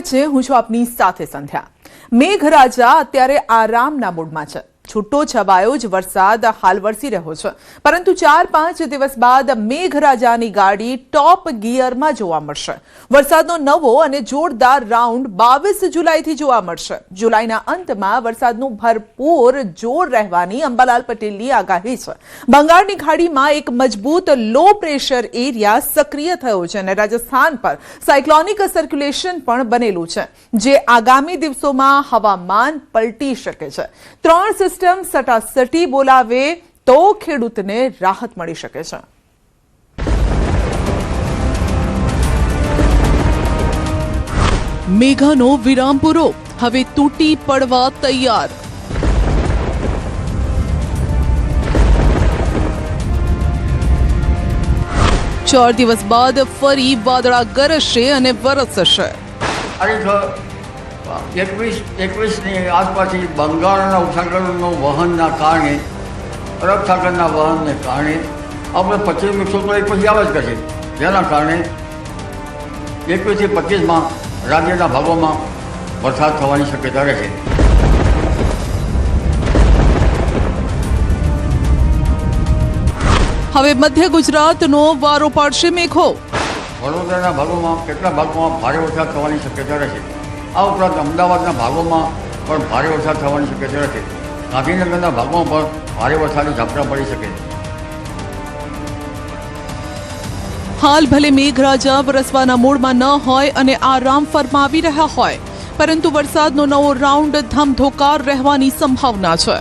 છે, હું છું આપની સાથે સંધ્યા। મેઘરાજા અત્યારે આરામના મૂડમાં છે। છૂટો છવાયો જ વરસાદ હાલ વરસી રહ્યો છે, પરંતુ 4-5 દિવસ બાદ મેઘરાજાની ગાડી ટોપ ગિયરમાં જોવા મળશે। વરસાદનો નવો અને જોરદાર રાઉન્ડ 22 જુલાઈથી જોવા મળશે। જુલાઈના અંતમાં વરસાદનું ભરપૂર જોર રહેવાની અંબાલાલ પટેલની આગાહી છે। બંગાળની ખાડીમાં એક મજબૂત લો પ્રેશર એરિયા સક્રિય થયો છે અને રાજસ્થાન પર સાયક્લોનિક સર્ક્યુલેશન પણ બનેલું છે, જે આગામી દિવસોમાં હવામાન પલટી શકે છે। 3 સિસ્ટમ સટાસટી બોલાવે તો ખેડૂતને રાહત મળી શકે છે। મેઘાનો વિરામ પૂરો, હવે તૂટી પડવા તૈયાર। 4 દિવસ બાદ ફરી વાદળા ગરજશે અને વરસશે। 21ની આસપાસથી બંગાળના ઉપસાગરનું વહનના કારણે, અરબ સાગરના વહનને કારણે આપણે પશ્ચિમ વિક્ષોભ એક પછી આવે જ કરશે, જેના કારણે 21 થી 25માં રાજ્યના ભાગોમાં વરસાદ થવાની શક્યતા રહેશે। હવે મધ્ય ગુજરાતનો વારો પાડશે મેઘો। વડોદરાના ભાગોમાં કેટલાક ભાગોમાં ભારે વરસાદ થવાની શક્યતા રહેશે। આ ઉપરાંત અમદાવાદના ભાગોમાં પણ ભારે વરસાદ થવાની શક્યતા રહેશે। ગાંધીનગરના ભાગોમાં પણ ભારે વરસાદની ઝાપટા પડી શકે। હાલ ભલે મેઘરાજા વરસવાના મૂડમાં ન હોય અને આરામ ફરમાવી રહ્યા હોય, પરંતુ વરસાદનો નવો રાઉન્ડ ધમધોકાર રહેવાની સંભાવના છે।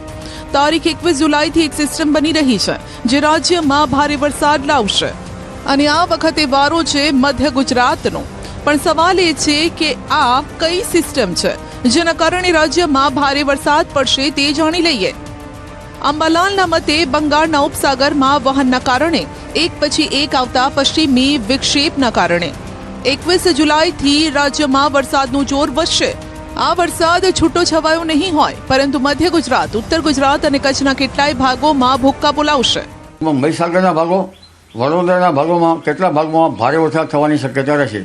તારીખ 21 જુલાઈથી એક સિસ્ટમ બની રહી છે, જે રાજ્યમાં ભારે વરસાદ લાવશે અને આ વખતે વારો છે મધ્ય ગુજરાતનો। પણ સવાલ એ છે કે આ કઈ સિસ્ટમ છે જેના કારણે રાજ્યમાં ભારે વરસાદ પડશે તે જાણી લઈએ। અંબાલાલના મતે બંગાળના ઉપસાગરમાં વહનના કારણે એક પછી એક આવતા પશ્ચિમી વિક્ષેપના કારણે 21 જુલાઈથી રાજ્યમાં વરસાદનું જોર વધશે। આ વરસાદ છૂટો છવાયો નહીં હોય, પરંતુ મધ્ય ગુજરાત, ઉત્તર ગુજરાત અને કચ્છના કેટલાય ભાગોમાં ભૂક્કા બોલાવશે। મહીસાગરના ભાગો, વડોદરાના ભાગોમાં કેટલાક ભાગોમાં ભારે વરસાદ થવાની શક્યતા રહેશે।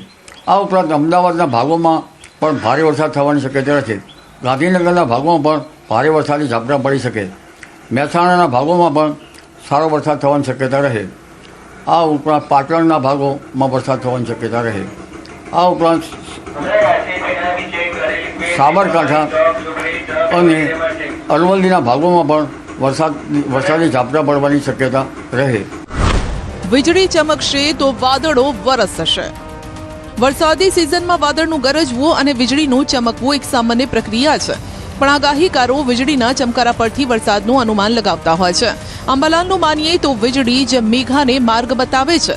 આ ઉપરાંત અમદાવાદના ભાગોમાં પણ ભારે વરસાદ થવાની શક્યતા રહેશે। ગાંધીનગરના ભાગોમાં પણ ભારે વરસાદની ઝાપટા પડી શકે। મહેસાણાના ભાગોમાં પણ સારો વરસાદ થવાની શક્યતા રહે। આ ઉપરાંત પાટણના ભાગોમાં વરસાદ થવાની શક્યતા રહે। આ ઉપરાંત સાબરકાંઠા અને અરવલ્લીના ભાગોમાં પણ વરસાદની ઝાપટા પડવાની શક્યતા રહે। વીજળી ચમકશે તો વાદળો વરસશે। વરસાદી સિઝનમાં વાદળનું ગરજવું અને વીજળીનું ચમકવું એક સામાન્ય પ્રક્રિયા છે, પણ આગાહીકારો વીજળીના ચમકારા પરથી વરસાદનું અનુમાન લગાવતા હોય છે। અંબાલાલનું માનીએ તો વીજળી જ મેઘાને માર્ગ બતાવે છે।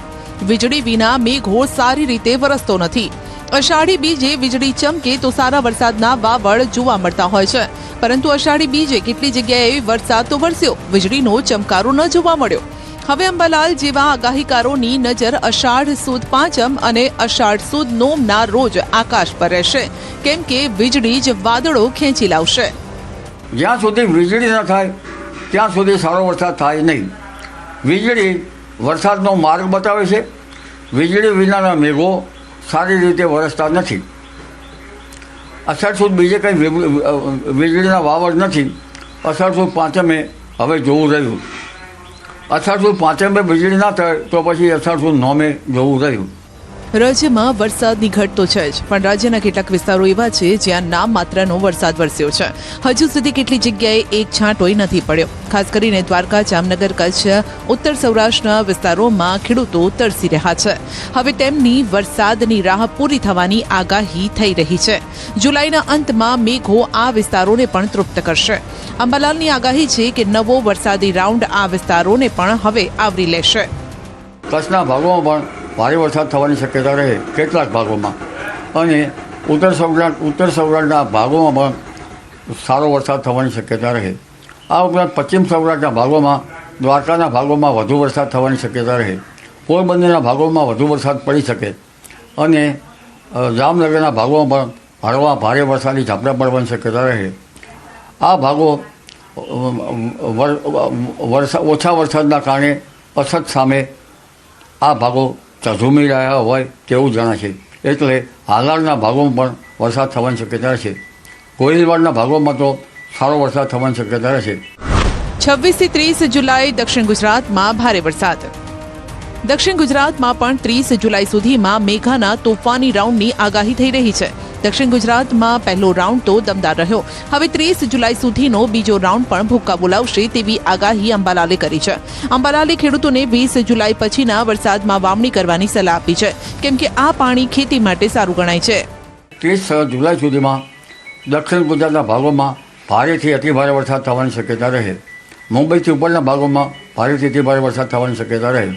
વીજળી વિના મેઘો સારી રીતે વરસતો નથી। અષાઢી બીજે વીજળી ચમકે તો સારા વરસાદના વાવડ જોવા મળતા હોય છે, પરંતુ અષાઢી બીજે કેટલી જગ્યાએ વરસાદ તો વરસ્યો, વીજળીનો ચમકારો ન જોવા મળ્યો। હવે અંબાલાલ જેવા આગાહીકારોની નજર અષાઢ સુદ પાંચમ અને અષાઢ સુદ નોમના રોજ આકાશ પર રહેશે, કેમ કે વીજળી જ વાદળો ખેંચી લાવશે। જ્યાં સુધી વીજળી ન થાય ત્યાં સુધી સારો વરસાદ થાય નહીં। વીજળી વરસાદનો માર્ગ બતાવે છે। વીજળી વિનાના મેઘો સારી રીતે વરસતા નથી। અષાઢ સુદ બીજે કંઈ વીજળીના વાવડ નથી। અષાઢ સુદ પાંચમે હવે જોવું રહ્યું। અષાઢ સુદ પાંચમે વીજળી ના થાય તો પછી અષાઢ સુદ નોમે જોવું રહ્યું। રાજ્યમાં વરસાદની ઘટ તો છે જ, પણ રાજ્યના કેટલાક વિસ્તારો એવા છે જ્યાં નામ માત્રનો વરસાદ વરસ્યો છે। હજુ સુધી કેટલી જગ્યાએ એક છાંટોય નથી પડ્યો। ખાસ કરીને દ્વારકા, જામનગર, કચ્છ, ઉત્તર સૌરાષ્ટ્રના વિસ્તારોમાં ખેડૂતો તરસી રહ્યા છે। હવે તેમની વરસાદની રાહ પૂરી થવાની આગાહી થઈ રહી છે। જુલાઈના અંતમાં મેઘો આ વિસ્તારોને પણ તૃપ્ત કરશે। અંબાલાલની આગાહી છે કે નવો વરસાદી રાઉન્ડ આ વિસ્તારોને પણ હવે આવરી લેશે। કચ્છના ભાગોમાં પણ ભારે વરસાદ થવાની શક્યતા રહે કેટલાક ભાગોમાં, અને ઉત્તર સૌરાષ્ટ્રના ભાગોમાં પણ સારો વરસાદ થવાની શક્યતા રહે। આ ઉપરાંત પશ્ચિમ સૌરાષ્ટ્રના ભાગોમાં, દ્વારકાના ભાગોમાં વધુ વરસાદ થવાની શક્યતા રહે। પોરબંદરના ભાગોમાં વધુ વરસાદ પડી શકે અને જામનગરના ભાગોમાં પણ હળવા ભારે વરસાદની ઝાપટા પડવાની શક્યતા રહે। આ ભાગો ઓછા વરસાદના કારણે અછત સામે આ ભાગો ઝઝૂમી રહ્યા હોય તેવું જણાશે। એટલે હાલારના ભાગોમાં પણ વરસાદ થવાની શક્યતા છે. કોહિલવાડના ભાગોમાં તો સારો વરસાદ થવાની શક્યતા રહેશે. 26 થી 30 જુલાઈ દક્ષિણ ગુજરાતમાં ભારે વરસાદ. દક્ષિણ ગુજરાતમાં પણ 30 જુલાઈ સુધીમાં મેઘાના તોફાની રાઉન્ડની આગાહી થઈ રહી છે. દક્ષિણ ગુજરાતમાં પહેલો રાઉન્ડ તો દમદાર રહ્યો. હવે 30 જુલાઈ સુધીનો બીજો રાઉન્ડ પણ ભૂક્કા બોલાવશે તેવી આગાહી અંબાલાલે કરી છે. અંબાલાલે ખેડૂતોને 20 જુલાઈ પછીના વરસાદમાં વાવણી કરવાની સલાહ આપી છે, કેમ કે આ પાણી ખેતી માટે સારું ગણાય છે. 30 જુલાઈ સુધીમાં દક્ષિણ ગુજરાતના ભાગોમાં ભારેથી અતિભારે વરસાદ થવાની શક્યતા રહે. મુંબઈથી ઉપરના ભાગોમાં ભારેથી અતિભારે વરસાદ થવાની શક્યતા રહે.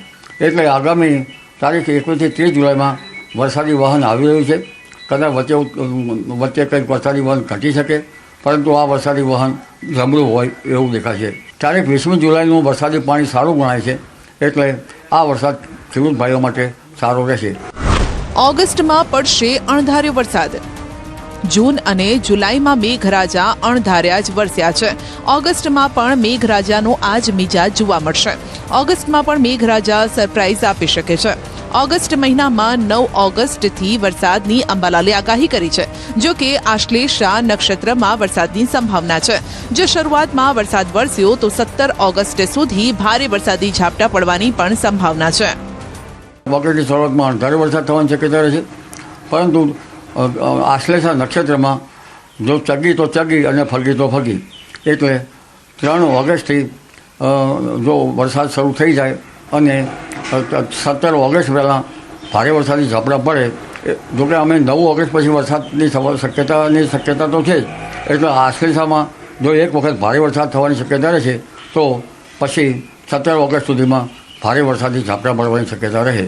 એટલે આગામી તારીખ 21 થી 30 જુલાઈમાં વરસાદી વહન આવી રહ્યું છે. કદાચ વચ્ચે કંઈક વરસાદી વહન ઘટી શકે, પરંતુ આ વરસાદી વહન જમરું હોય એવું દેખાશે. તારીખ 20મી જુલાઈનું વરસાદી પાણી સારું ગણાય છે, એટલે આ વરસાદ ખેડૂત ભાઈઓ માટે સારો રહેશે. ઓગસ્ટમાં પડશે અણધાર્યો વરસાદ. જૂન અને જુલાઈમાં મેઘરાજા અણધાર્યા જ વરસ્યા છે. ઓગસ્ટમાં પણ મેઘરાજાનો આ જ મિજાજ જોવા મળશે. ઓગસ્ટમાં પણ મેઘરાજા સરપ્રાઇઝ આપી શકે છે. ઓગસ્ટ મહિનામાં 9 ઓગસ્ટથી વરસાદની અંબાલાલે આગાહી કરી છે. જો કે આશ્લેષા નક્ષત્રમાં વરસાદની સંભાવના છે. જો શરૂઆતમાં વરસાદ વરસ્યો તો 17 ઓગસ્ટ સુધી ભારે વરસાદી ઝાપટા પડવાની પણ સંભાવના છે. ઓગસ્ટની શરૂઆતમાં અણધાર્યો વરસાદ થવાની શક્યતા રહે છે, પરંતુ આશ્લેષા નક્ષત્રમાં જો ચગી તો ચગી અને ફગી તો ફગી, એટલે 3 ઓગસ્ટથી જો વરસાદ શરૂ થઈ જાય અને 17 ઓગસ્ટ પહેલાં ભારે વરસાદની ઝાપટા પડે. જોકે અમે 9 ઓગસ્ટ પછી વરસાદની શક્યતા તો છે જ, એટલે આશ્લેષામાં જો એક વખત ભારે વરસાદ થવાની શક્યતા રહે છે તો પછી 17 ઓગસ્ટ સુધીમાં ભારે વરસાદની ઝાપટા પડવાની શક્યતા રહે.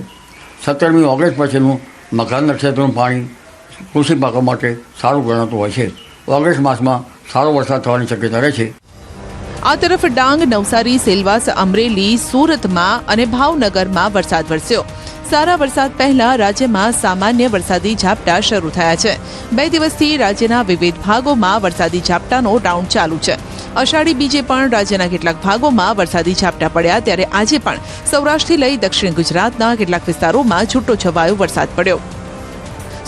17મી ઓગસ્ટ પછીનું મઘા નક્ષત્રનું પાણી કૃષિ પાકો માટે સારું ગણાતું હોય છે. ઓગસ્ટ માસમાં સારો વરસાદ થવાની શક્યતા રહે છે. આ તરફ ડાંગ, નવસારી, સેલવાસ, અમરેલી, સુરતમાં અને ભાવનગરમાં વરસાદ વરસ્યો. સારા વરસાદ પહેલા રાજ્યમાં સામાન્ય વરસાદી ઝાપટા શરૂ થયા છે. 2 દિવસથી રાજ્યના વિવિધ ભાગોમાં વરસાદી ઝાપટાનો રાઉન્ડ ચાલુ છે. અષાઢી બીજે પણ રાજ્યના કેટલાક ભાગોમાં વરસાદી ઝાપટા પડ્યા, ત્યારે આજે પણ સૌરાષ્ટ્રથી લઈ દક્ષિણ ગુજરાતના કેટલાક વિસ્તારોમાં છૂટોછવાયો વરસાદ પડ્યો.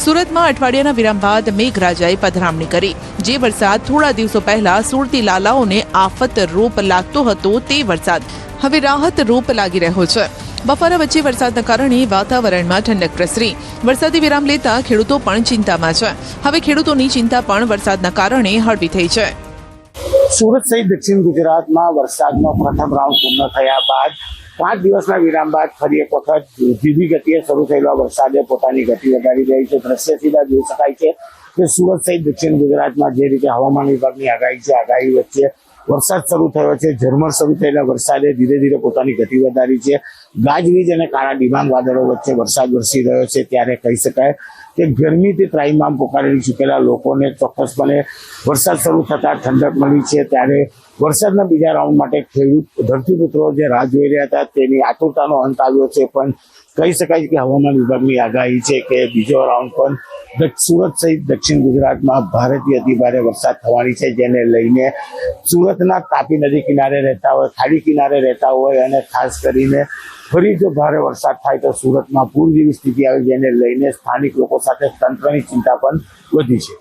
સુરતમાં અઠવાડિયાના વિરામ બાદ મેઘરાજાએ પધરામણી કરી. જે વરસાદ થોડા દિવસો પહેલા સુરતી લાલાઓને આફત રૂપ લાગતો હતો, તે વરસાદ હવે રાહત રૂપ લાગી રહ્યો છે. બફારા વચ્ચે વરસાદના કારણે વાતાવરણમાં ઠંડક પ્રસરી. વરસાદી વિરામ લેતા ખેડૂતો પણ ચિંતામાં છે. હવે ખેડૂતોની ચિંતા પણ વરસાદના કારણે હળવી થઈ છે. સુરત સહિત દક્ષિણ ગુજરાતમાં વરસાદનો પ્રથમ રાઉન્ડ પૂર્ણ થયા બાદ 5 દિવસના વિરામ બાદ ફરી એક વખત ધીમી ગતિએ શરૂ થયેલા વરસાદે પોતાની ગતિ વધારી રહી છે. દ્રશ્ય સીધા જોઈ શકાય છે કે સુરત સહિત દક્ષિણ ગુજરાતમાં જે રીતે હવામાન વિભાગની આગાહી છે, આગાહી વચ્ચે વરસાદ શરૂ થયો છે. ઝરમર શરૂ થયેલા વરસાદે ધીરે ધીરે પોતાની ગતિ વધારી છે. ગાજવીજ અને કાળા ડિબાંગ વાદળો વચ્ચે વરસાદ વરસી રહ્યો છે, ત્યારે કહી શકાય કે ગરમીથી ત્રાહિમામ પોકારી ચૂકેલા લોકોને ચોક્કસપણે વરસાદ શરૂ થતાં ઠંડક મળી છે. ત્યારે વરસાદના બીજા રાઉન્ડ માટે ખેડૂત ધરતીપુત્રો જે રાહ જોઈ રહ્યા હતા તેની આતુરતાનો અંત આવ્યો છે. પણ કહી શકાય કે હવામાન વિભાગની આગાહી છે કે બીજો રાઉન્ડ પણ સુરત સહિત દક્ષિણ ગુજરાતમાં ભારેથી અતિભારે વરસાદ થવાની છે, જેને લઈને સુરતના તાપી નદી કિનારે રહેતા હોય, ખાડી કિનારે રહેતા હોય અને ખાસ કરીને ફરી જો ભારે વરસાદ થાય તો સુરતમાં પૂર જેવી સ્થિતિ આવે, જેને લઈને સ્થાનિક લોકો સાથે તંત્રની ચિંતા પણ વધી છે.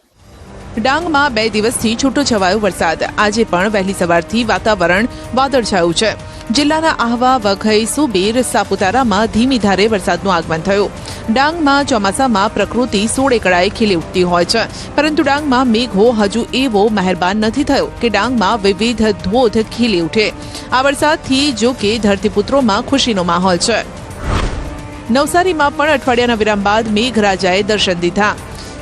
ડાંગમાં 2 દિવસથી છૂટોછવાયો વરસાદ. આજે પણ વહેલી સવારથી વાતાવરણ વાદળછાયું છે. જિલ્લાના આહવા, વઘઈ, સુબીર, સાપુતારામાં ધીમી ધારે વરસાદનું આગમન થયું. ડાંગમાં ચોમાસામાં પ્રકૃતિ સોળેકળાએ ખીલી ઉઠતી હોય છે, પરંતુ ડાંગમાં મેઘો હજુ એવો મહેરબાન નથી થયો કે ડાંગમાં વિવિધ ધોધ ખીલી ઉઠે. આ વરસાદથી જો કે ધરતીપુત્રોમાં ખુશીનો માહોલ છે. નવસારીમાં પણ અઠવાડિયાના વિરામ બાદ મેઘરાજાએ દર્શન દીધા.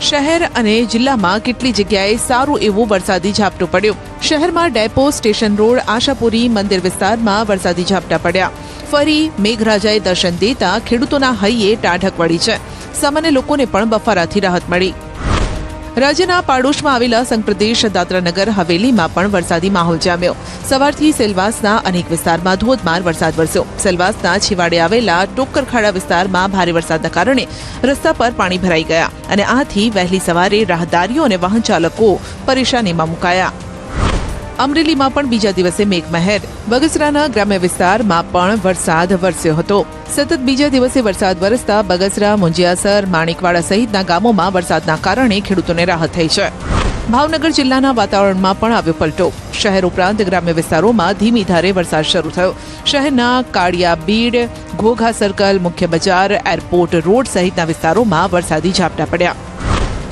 શહેર અને જિલ્લામાં કેટલી જગ્યાએ સારું એવું વરસાદી ઝાપટું પડ્યું. શહેરમાં ડેપો, સ્ટેશન રોડ, આશાપુરી, મંદિર વિસ્તારમાં વરસાદી ઝાપટા પડ્યા. ફરી મેઘરાજાએ દર્શન દેતા ખેડૂતોના હૈયે ટાઢક વળી છે. સામાન્ય લોકોને પણ બફારાથી રાહત મળી. રાજ્યના પાડોશમાં આવેલા સંઘપ્રદેશ દાદરાનગર હવેલીમાં પણ વરસાદી માહોલ જામ્યો. સવારથી સેલવાસના અનેક વિસ્તારમાં ધોધમાર વરસાદ વરસ્યો. સેલવાસના છેવાડે આવેલા ટોક્કરખાડા વિસ્તારમાં ભારે વરસાદના કારણે રસ્તા પર પાણી ભરાઈ ગયા અને આથી વહેલી સવારે રાહદારીઓ અને વાહન ચાલકો પરેશાનીમાં મુકાયા. અમરેલીમાં પણ બીજા દિવસે મેઘમહેર. બગસરાના ગ્રામ્ય વિસ્તારમાં પણ વરસાદ વરસ્યો હતો. સતત બીજા દિવસે વરસાદ વરસતા બગસરા, મુંજિયાસર, માણિકવાડા સહિતના ગામોમાં વરસાદના કારણે ખેડૂતોને રાહત થઈ છે. ભાવનગર જિલ્લાના વાતાવરણમાં પણ આવ્યો પલટો. શહેર ઉપરાંત ગ્રામ્ય વિસ્તારોમાં ધીમી ધારે વરસાદ શરૂ થયો. શહેરના કાળિયા બીડ, ઘોઘા સર્કલ, મુખ્ય બજાર, એરપોર્ટ રોડ સહિતના વિસ્તારોમાં વરસાદી ઝાપટા પડ્યા.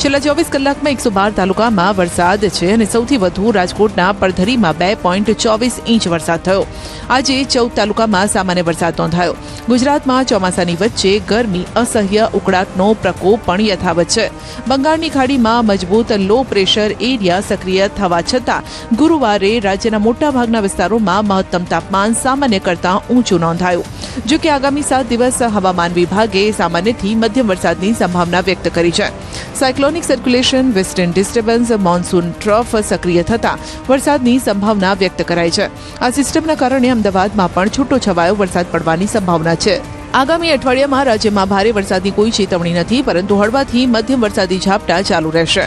છેલ્લા 24 કલાકમાં 112 તાલુકામાં વરસાદ છે અને સૌથી વધુ રાજકોટના પડધરીમાં 2.24 ઇંચ વરસાદ થયો. આજે 14 તાલુકામાં સામાન્ય વરસાદ નોંધાયો. ગુજરાતમાં ચોમાસાની વચ્ચે ગરમી, અસહ્ય ઉકળાટનો પ્રકોપ પણ યથાવત છે. બંગાળની ખાડીમાં મજબૂત લો પ્રેશર એરિયા સક્રિય થવા છતાં ગુરુવારે રાજ્યના મોટાભાગના વિસ્તારોમાં મહત્તમ તાપમાન સામાન્ય કરતાં ઊંચું નોંધાયું. જો કે આગામી 7 દિવસ હવામાન વિભાગે સામાન્યથી મધ્યમ વરસાદની સંભાવના વ્યક્ત કરી છે. Cyclonic circulation, western disturbance, monsoon trough સક્રિય થતાં વરસાદની સંભાવના વ્યક્ત કરાઈ છે. આ સિસ્ટમના કારણે અમદાવાદમાં પણ છૂટો છવાયો વરસાદ પડવાની સંભાવના છે. આગામી અઠવાડિયામાં રાજ્યમાં ભારે વરસાદની કોઈ ચેતવણી નથી, પરંતુ હળવાથી મધ્યમ વરસાદી ઝાપટા चालू રહેશે.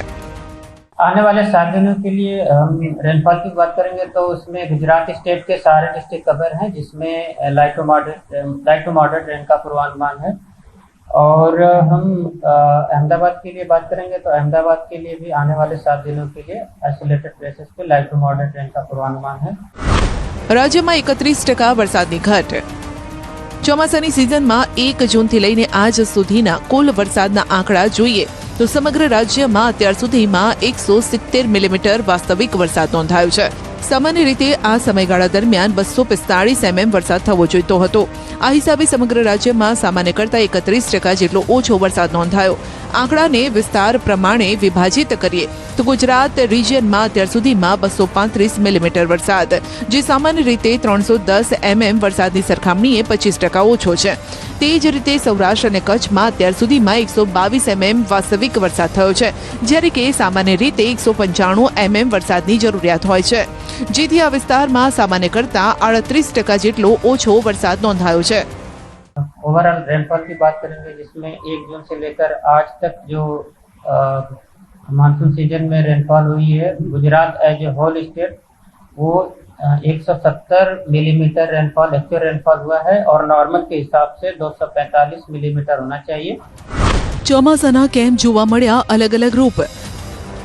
आने वाले 7 दिनों के लिए हम रेनफॉल की बात करेंगे तो उसमें गुजरात स्टेट के सारे डिस्ट्रिक्ट कवर हैं, जिसमें लाइट टू मॉडरेट रेन का पूर्वानुमान है. और हम अहमदाबाद के लिए बात करेंगे तो अहमदाबाद के लिए भी आने वाले 7 दिनों के लिए आइसोलेटेड प्लेसेस पे लाइट टू मॉडरेट रेन का पूर्वानुमान है. રાજ્યમાં 31% વરસાદની ઘટ. ચોમાસાની સિઝનમાં 1 જૂનથી લઈને આજ સુધીના કુલ વરસાદના આંકડા જોઈએ તો સમગ્ર રાજ્યમાં અત્યાર સુધીમાં 170 મિલીમીટર વાસ્તવિક વરસાદ નોંધાયો છે. સામાન્ય રીતે આ સમયગાળા દરમિયાન 245 mm વરસાદ થવો જોઈતો હતો. આ હિસાબે સમગ્ર રાજ્યમાં સામાન્ય કરતાં 31% જેટલો ઓછો વરસાદ નોંધાયો. આંકડાને વિસ્તાર પ્રમાણે વિભાજિત કરીએ તો ગુજરાત રિજિયનમાં અત્યાર સુધીમાં 235 મિલીમીટર વરસાદ, જે સામાન્ય રીતે 310 mm વરસાદની સરખામણીએ 25% ઓછો છે. તે જ રીતે સૌરાષ્ટ્ર અને કચ્છમાં અત્યાર સુધીમાં 122 mm વાસ્તવિક વરસાદ થયો છે, જ્યારે કે સામાન્ય રીતે 195 mm વરસાદની જરૂરિયાત હોય છે, જેથી આ વિસ્તારમાં સામાન્ય કરતાં 38% જેટલો ઓછો વરસાદ નોંધાયો છે. ओवरऑल रेनफॉल की बात करेंगे, जिसमें 1 जून से लेकर आज तक जो मानसून सीजन में रेनफॉल हुई है, Gujarat as a whole state वो 170 मिलीमीटर रेनफॉल एक्चुअल रेनफॉल हुआ है और नॉर्मल के हिसाब से 245 मिलीमीटर होना चाहिए. ચોમાસાના કેમ જોવા મળ્યા અલગ અલગ રૂપ.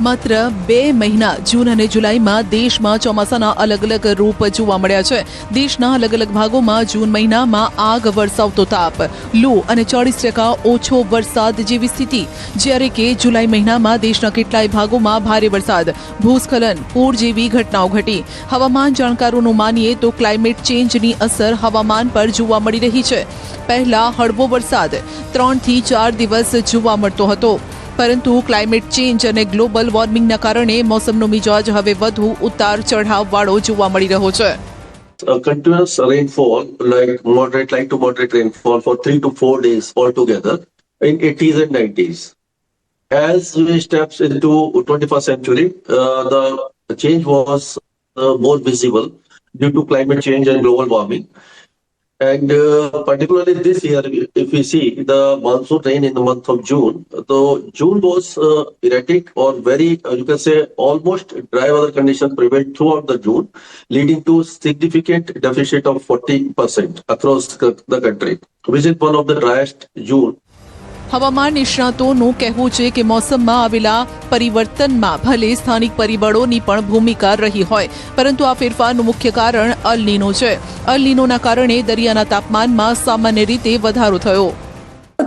માત્ર 2 મહિના જૂન અને જુલાઈમાં દેશમાં ચોમાસાના અલગ અલગ રૂપ જોવા મળ્યા છે. દેશના અલગ અલગ ભાગોમાં જૂન મહિનામાં આગ વરસાવતો તાપ, લૂ અને 40% ઓછો વરસાદ જેવી સ્થિતિ, જ્યારે કે જુલાઈ મહિનામાં દેશના કેટલાય ભાગોમાં ભારે વરસાદ, ભૂસ્ખલન, પૂર જેવી ઘટનાઓ ઘટી. હવામાન જાણકારોનું માનીએ તો ક્લાઇમેટ ચેન્જની અસર હવામાન પર જોવા મળી રહી છે. પહેલા હળવો વરસાદ 3 થી 4 દિવસ જોવા મળતો હતો, પરંતુ ક્લાઇમેટ ચેન્જ અને ગ્લોબલ વોર્મિંગના કારણે મોસમનો મિજાજ હવે વધુ ઉતાર ચઢાવ વાળો જોવા મળી રહ્યો છે. Continuous rainfall, light to moderate rainfall for 3 to 4 days altogether in 80s and 90s. As we steps into 21st century, the change was more visible due to climate change and global warming. And particularly this year, if we see the monsoon rain in the month of June, so June was erratic or very, you can say, almost dry weather conditions prevailed throughout the June, leading to significant deficit of 40% across the country, which is one of the driest June. હવામાન નિષ્ણાતોનું કહેવું છે કે મોસમમાં આવેલા પરિવર્તનમાં ભલે સ્થાનિક પરિબળોની પણ ભૂમિકા રહી હોય, પરંતુ આ ફેરફારનું મુખ્ય કારણ અલ નીનો છે. અલ નીનોના કારણે દરિયાના તાપમાનમાં સામાન્ય રીતે વધારો થયો.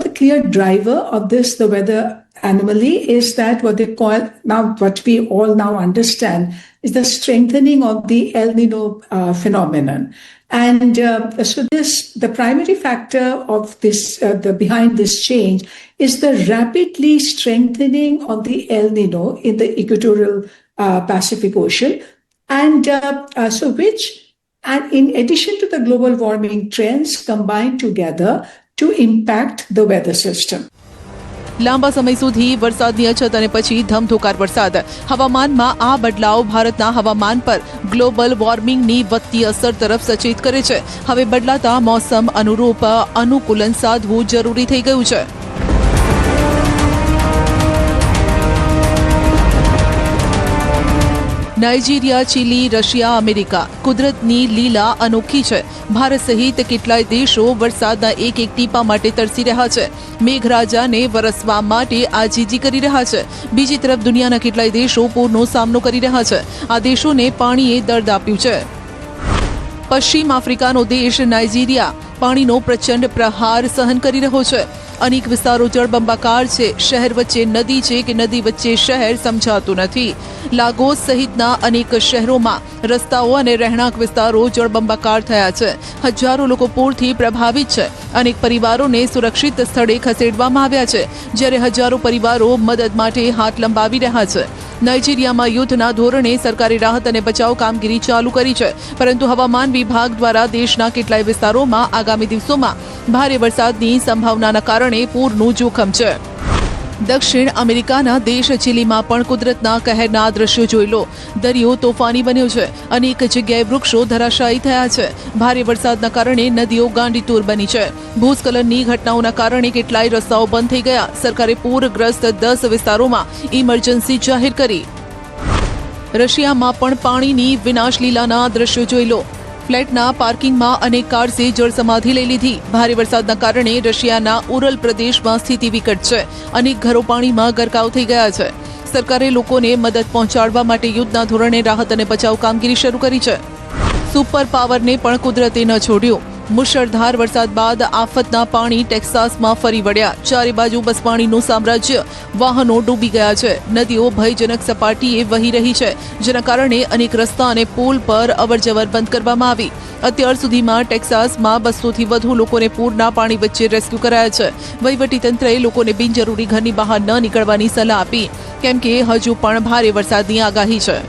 The clear driver of this, the weather anomaly, is that what they call now, what we all now understand, is the strengthening of the El Nino phenomenon. And so the primary factor of this, behind this change is the rapidly strengthening of the El Nino in the equatorial Pacific Ocean. And and in addition to the global warming trends combined together to impact the weather system. લાંબા સમય સુધી વરસાદની અછત અને પછી ધમધોકાર વરસાદ. હવામાનમાં આ બદલાવ ભારતના હવામાન પર ગ્લોબલ વોર્મિંગની વધતી અસર તરફ સચેત કરે છે. હવે બદલાતા મોસમ અનુરૂપ અનુકૂલન સાધવું જરૂરી થઈ ગયું છે. નાઇજીરિયા, ચીલી, રશિયા, અમેરિકા કુદરતની લીલા અનોખી છે. ભારત સહિત કેટલાય દેશો વરસાદના એક એક ટીપા માટે તરસી રહ્યા છે. મેઘરાજાને વરસવા માટે આજીજી કરી રહ્યા છે. બીજી તરફ દુનિયાના કેટલાય દેશો પૂરનો સામનો કરી રહ્યા છે. આ દેશોને પાણીએ દર્દ આપ્યું છે. પશ્ચિમ આફ્રિકાનો દેશ નાઇજીરિયા પાણીનો પ્રચંડ પ્રહાર સહન કરી રહ્યો છે. અનેક વિસ્તારો જળબંબાકાર છે. શહેર વચ્ચે નદી છે કે નદી વચ્ચે શહેર સમજાતું નથી. લાગોસ સહિતના અનેક શહેરોમાં રસ્તાઓ અને રહેણાંક વિસ્તારો જળબંબાકાર થયા છે. હજારો લોકો પૂરથી પ્રભાવિત છે. અનેક પરિવારોને સુરક્ષિત સ્થળે ખસેડવામાં આવ્યા છે, જ્યારે હજારો પરિવારો મદદ માટે હાથ લંબાવી રહ્યા છે. નાઇજીરિયામાં યુદ્ધના ધોરણે સરકારે રાહત અને બચાવ કામગીરી ચાલુ કરી છે, પરંતુ હવામાન વિભાગ દ્વારા દેશના કેટલાય વિસ્તારોમાં આગામી દિવસોમાં ભારે વરસાદની સંભાવનાના કારણે પૂરનું જોખમ છે. દક્ષિણ અમેરિકાના દેશ ચીલીમાં પણ કુદરતના કહેરના દ્રશ્યો જોઈ લો. દરિયો તોફાની બન્યો છે. અનેક જગ્યાએ વૃક્ષો ધરાશાયી થયા છે. ભારે વરસાદના કારણે નદીઓ ગાંડીતુર બની છે. ભૂસ્ખલનની ઘટનાઓના કારણે કેટલાય રસ્તાઓ બંધ થઈ ગયા. સરકારે પૂરગ્રસ્ત 10 વિસ્તારોમાં ઇમરજન્સી જાહેર કરી. રશિયામાં પણ પાણીની વિનાશલીલાના દ્રશ્યો જોઈ લો. ફ્લેટના પાર્કિંગમાં અનેક કારસે જળ સમાધિ લઈ લીધી. ભારે વરસાદના કારણે રશિયાના ઉરલ પ્રદેશમાં સ્થિતિ વિકટ છે. અનેક ઘરો પાણીમાં ગરકાવ થઈ ગયા છે. સરકારે લોકોને મદદ પહોંચાડવા માટે યુદ્ધના ધોરણે રાહત અને બચાવ કામગીરી શરૂ કરી છે. સુપર પાવરને પણ કુદરતે ન છોડ્યો. મુશળધાર વરસાદ બાદ આફતના પાણી ટેક્સાસમાં ફરી વળ્યા. ચારે બાજુ બસ પાણીનું સામ્રાજ્ય. વાહનો ડૂબી ગયા છે. નદીઓ ભયજનક સપાટીએ વહી રહી છે, જેના કારણે અનેક રસ્તા અને પુલ પર અવરજવર બંધ કરવામાં આવી. અત્યાર સુધીમાં ટેક્સાસમાં 200થી વધુ લોકોને પૂરના પાણી વચ્ચે રેસ્ક્યુ કરાયા છે. વહીવટીતંત્રએ લોકોને બિનજરૂરી ઘરની બહાર ન નીકળવાની સલાહ આપી, કેમ કે હજુ પણ ભારે વરસાદની આગાહી છે.